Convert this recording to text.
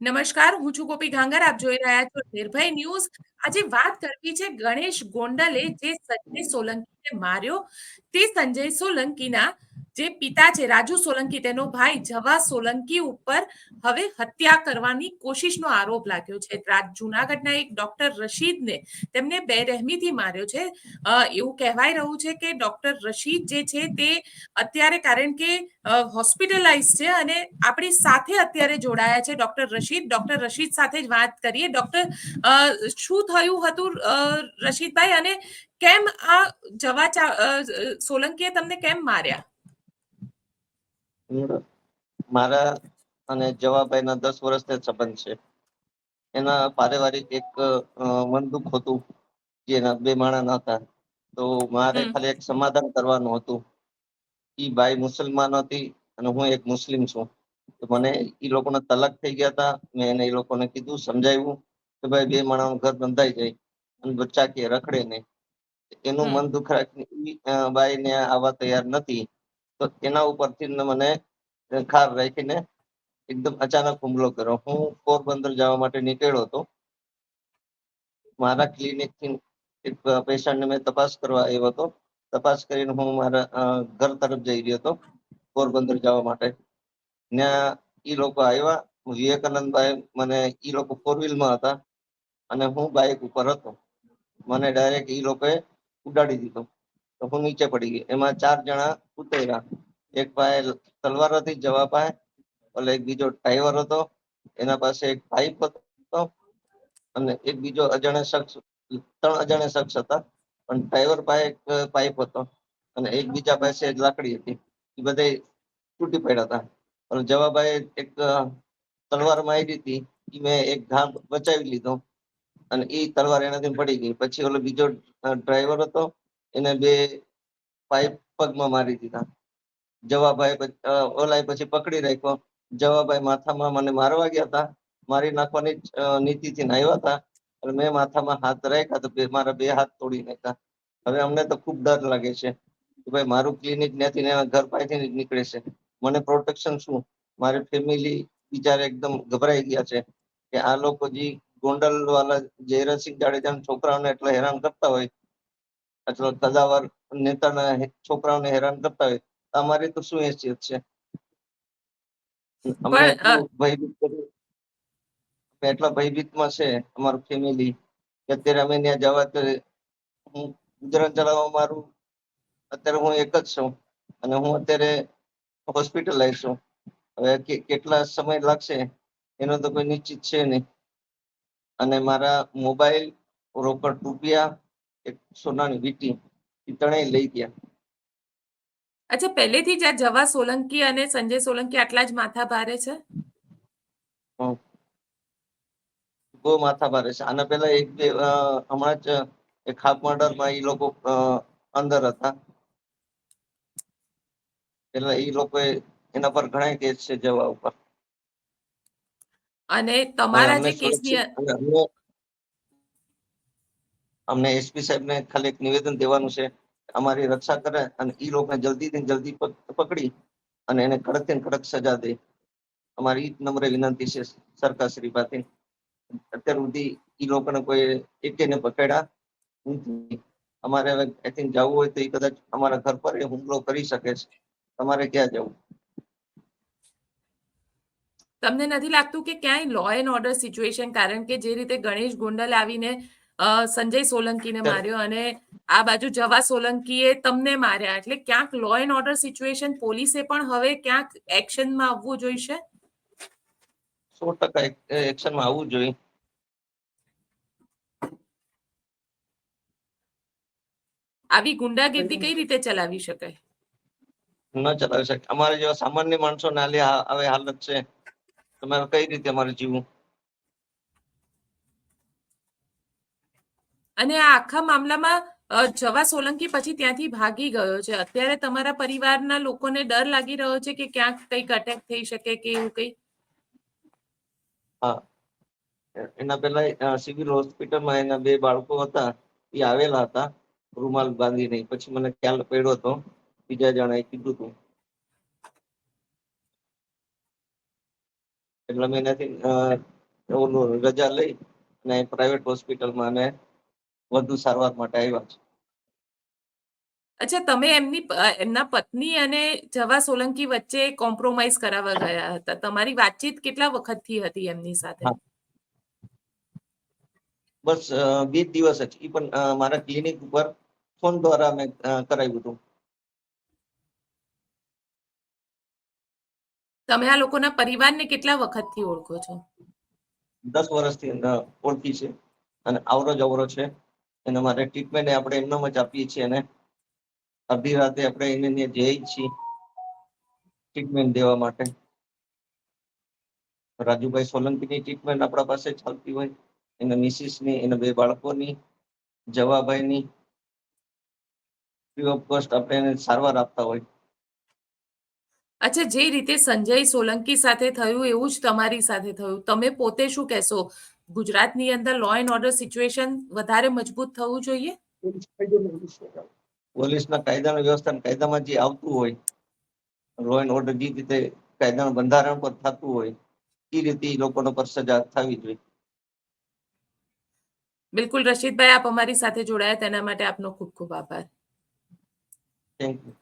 નમસ્કાર, હું છું ગોપી ઘાંગર. આપ જોઈ રહ્યા છો નિર્ભય ન્યૂઝ. આજે વાત કરવી છે ગણેશ ગોંડલે જે સંજય સોલંકીને માર્યો, તે સંજય સોલંકીના જે પિતા છે રાજુ સોલંકી, તેનો ભાઈ જવા સોલંકી ઉપર હવે હત્યા કરવાની કોશિશનો આરોપ લાગ્યો છે. જુનાગઢના એક ડોક્ટર રશીદને તેમને બેરહેમીથી માર્યો છે. એવું કહેવાય રહ્યું છે કે ડોક્ટર રશીદ જે છે તે અત્યારે, કારણ કે હોસ્પિટલાઇઝ છે અને આપણી સાથે અત્યારે જોડાયા છે ડોક્ટર રશીદ સાથે જ વાત કરીએ. ડોક્ટર, શું થયું હતું રશીદભાઈ, અને કેમ આ સોલંકીએ તમને કેમ માર્યા? મારા અને જવાભાઈ ના 10 વર્ષના સંબંધ છે. એના પારિવારિક એક મન દુઃખ હતું, જેના બે માણસ હતા. તો મારે ખાલી એક સમાધાન કરવાનું હતું. ઈ બાઈ મુસલમાન હતી અને હું એક મુસ્લિમ છું. તો મને ઈ લોકોના તલાક થઈ ગયા હતા. મેં એને એ લોકોને કીધું, સમજાવ્યું કે ભાઈ બે માણસનું ઘર બંધાઈ જાય અને બચ્ચા કે રખડે નહીં. એનું મન દુઃખ રાખીને બાઈ ને આવવા તૈયાર નથી. તો એના ઉપરથી મને ખાર રાખીને એકદમ અચાનક હુમલો કર્યો. હું પોરબંદર જવા માટે નીકળ્યો હતો. મારા ક્લિનિક થી એક પેશન્ટને મેં તપાસ કરવા આવ્યો હતો. તપાસ કરીને હું મારા ઘર તરફ જઈ રહ્યો હતો, પોરબંદર જવા માટે. ત્યાં ઈ લોકો આવ્યા. વિવેકાનંદભાઈ, મને ઈ લોકો 4 વ્હીલમાં હતા અને હું બાઇક ઉપર હતો. મને ડાયરેક્ટ ઈ લોકોએ ઉડાડી દીધો. તો હું નીચે પડી ગઈ. એમાં 4 જણા ઉતર્યા. એક પાસે તલવાર હતી, જવા પાસે. એટલે એક બીજો ડ્રાઈવર હતો, એના પાસે એક પાઇપ હતો અને એક બીજો અજાણ્યા શખ્સ, 3 અજાણ્યા શખ્સ હતા. પણ ડ્રાઈવર પાસે એક પાઇપ હતો અને એક બીજા પાસે લાકડી હતી. એ બધા તૂટી પડ્યા હતા. અને જવાભાઈ એક તલવાર મારી હતી, એ મેં એક ઘા બચાવી લીધો અને એ તલવાર એનાથી પડી ગઈ. પછી ઓલો બીજો ડ્રાઈવર હતો, એને 2 પાઇપ પગમાં મારી દીધા. જવાભાઈ ઓલાય પછી પકડી રાખ્યો. જવાભાઈ માથામાં મને મારવા ગયા હતા, મારી નાખવાની નીતિથી આવ્યા હતા. અને મેં માથામાં હાથ રાખ્યા તો મારા 2 હાથ તોડી નાખ્યા. હવે અમને તો ખૂબ ડર લાગે છે કે ભાઈ મારું ક્લિનિક ત્યાંથી ઘર પાસેથી નીકળે છે. મને પ્રોટેક્શન શું? મારી ફેમિલી બિચારે એકદમ ગભરાઈ ગયા છે કે આ લોકો જે ગોંડલ વાળા જયરાજસિંહ જાડેજા છોકરાઓને એટલા હેરાન કરતા હોય, અથવા કદાવર નેતાના છોકરાઓને હેરાન કરતા હોય, અમારી તો શું હેસિયત છે? અમને એટલું ભયભીત કર્યું, એટલા ભયભીતમાં છે અમારું ફેમિલી કે અત્યારે અમે ત્યાં જવા, હું ગુજરાન ચલાવવા મારું અત્યારે હું એક જ છું અને હું અત્યારે હોસ્પિટલાઇઝ છું. હવે કેટલા સમય લાગશે એનો તો કોઈ નિશ્ચિત છે નહીં. અને મારા મોબાઈલ, રોકડ રૂપિયા, એક સોનાની વીંટી, એ ત્રણેય લઈ ગયા. અચ્છા, પહેલેથી જ આ જવા સોલંકી અને સંજય સોલંકી આટલા જ માથા ભારે છે? બહુ માથા ભારે છે. આના પહેલા એક બે હમણાં જ એક હાફ મર્ડરમાં એ લોકો અંદર હતા. એટલે એ લોકોએ એના પર ઘણા કેસ છે જવા ઉપર. અને તમારા અમને જે કેસની સુરક્ષિત, અમને એસપી સાહેબને ખાલી એક નિવેદન દેવાનું છે, અમારી રક્ષા કરે અને એ લોકોને જલ્દીથી જલ્દી પકડી અને એને કડકથી કડક સજા દે. અમારી નમ્ર વિનંતી છે સરકારશ્રી પાસે. અત્યાર સુધી એ લોકોને કોઈ એકેને પકડ્યા નથી. અમારે હવે આઈ થિંક જવું હોય તો એ કદાચ અમારા ઘર પર હુમલો કરી શકે છે. તમારે ક્યાં જવું? તમને નથી લાગતું કે ક્યાંય લો એન્ડ ઓર્ડર સિચ્યુએશન, કારણ કે જે રીતે ગણેશ ગોંડલ આવીને સંજય સોલંકીને માર્યો અને આ બાજુ જવા સોલંકીએ તમને માર્યા, એટલે ક્યાંક લો એન્ડ ઓર્ડર સિચ્યુએશન, પોલીસે પણ હવે ક્યાંક એક્શનમાં આવવું જોઈશે? 100% એક્શનમાં આવવું જોઈએ. આવી ગુંડાગીર્દી કઈ રીતે ચલાવી શકાય? ન ચલાવી શકે. અમારે જેવા સામાન્ય માણસો ને હવે હાલત છે, તમારે કઈ રીતે અમારે જીવવું? અને આ આખા મામલામાં જવા સોલંકી પછી ત્યાંથી ભાગી ગયો છે. અત્યારે તમારા પરિવારના લોકોને ડર લાગી રહ્યો છે કે ક્યાંક કંઈક અટેક થઈ શકે કે એવું કંઈ? હા, એના પહેલા સિવિલ હોસ્પિટલમાં એના 2 બાળકો હતા, એ આવેલા હતા રૂમાલ બાંધીને. પછી મને ખ્યાલ પડ્યો હતો, બીજા જણાએ કીધું હતું. એટલા મહિનાથી ઓલું રજા લઈ અને પ્રાઇવેટ હોસ્પિટલમાં અને વધુ સારવાર માટે આવ્યા છે. અચ્છા, તમે એમના પત્ની અને જવા સોલંકી વચ્ચે કોમ્પ્રોમાઇઝ કરાવવા ગયા હતા. તમારી વાતચીત કેટલા વખતથી હતી એમની સાથે? હા. બસ 20 દિવસ જ, ઈ પણ મારા ક્લિનિક ઉપર ફોન દ્વારા મેં કરાવ્યું હતું. તમે આ લોકોના પરિવારને કેટલા વખતથી ઓળખો છો? 10 વર્ષથી ઓળખી છે અને આવરો જવરો છે. એને મારે ટ્રીટમેન્ટ આપણે એમનામ જ આપીએ છીએ અને અડધી રાતે આપણે એને જઈએ છીએ ટ્રીટમેન્ટ દેવા માટે. રાજુભાઈ સોલંકીની ટ્રીટમેન્ટ આપણા પાસે ચાલતી હોય, એના મિસિસની, એના 2 બાળકોની, જવાભાઈની ફ્રી ઓફ કોસ્ટ આપણે એને સારવાર આપતા હોય. અચ્છા, જે રીતે સંજય સોલંકી સાથે થયું એવું જ તમારી સાથે થયું. તમે પોતે શું કહેશો? ગુજરાતની અંદર લો એન્ડ ઓર્ડર સિચ્યુએશન વધારે મજબૂત થવું જોઈએ? પોલીસના કાયદાની વ્યવસ્થા, કાયદામાં જે આવતું હોય, લો એન્ડ ઓર્ડર જે રીતે કાયદાનું બંધારણ પર થતું હોય, એ રીતે એ લોકોનો પર સજા થવી જોઈએ. બિલકુલ રશીદભાઈ, આપ અમારી સાથે જોડાયા તેના માટે આપનો ખૂબ ખૂબ આભાર. Thank you.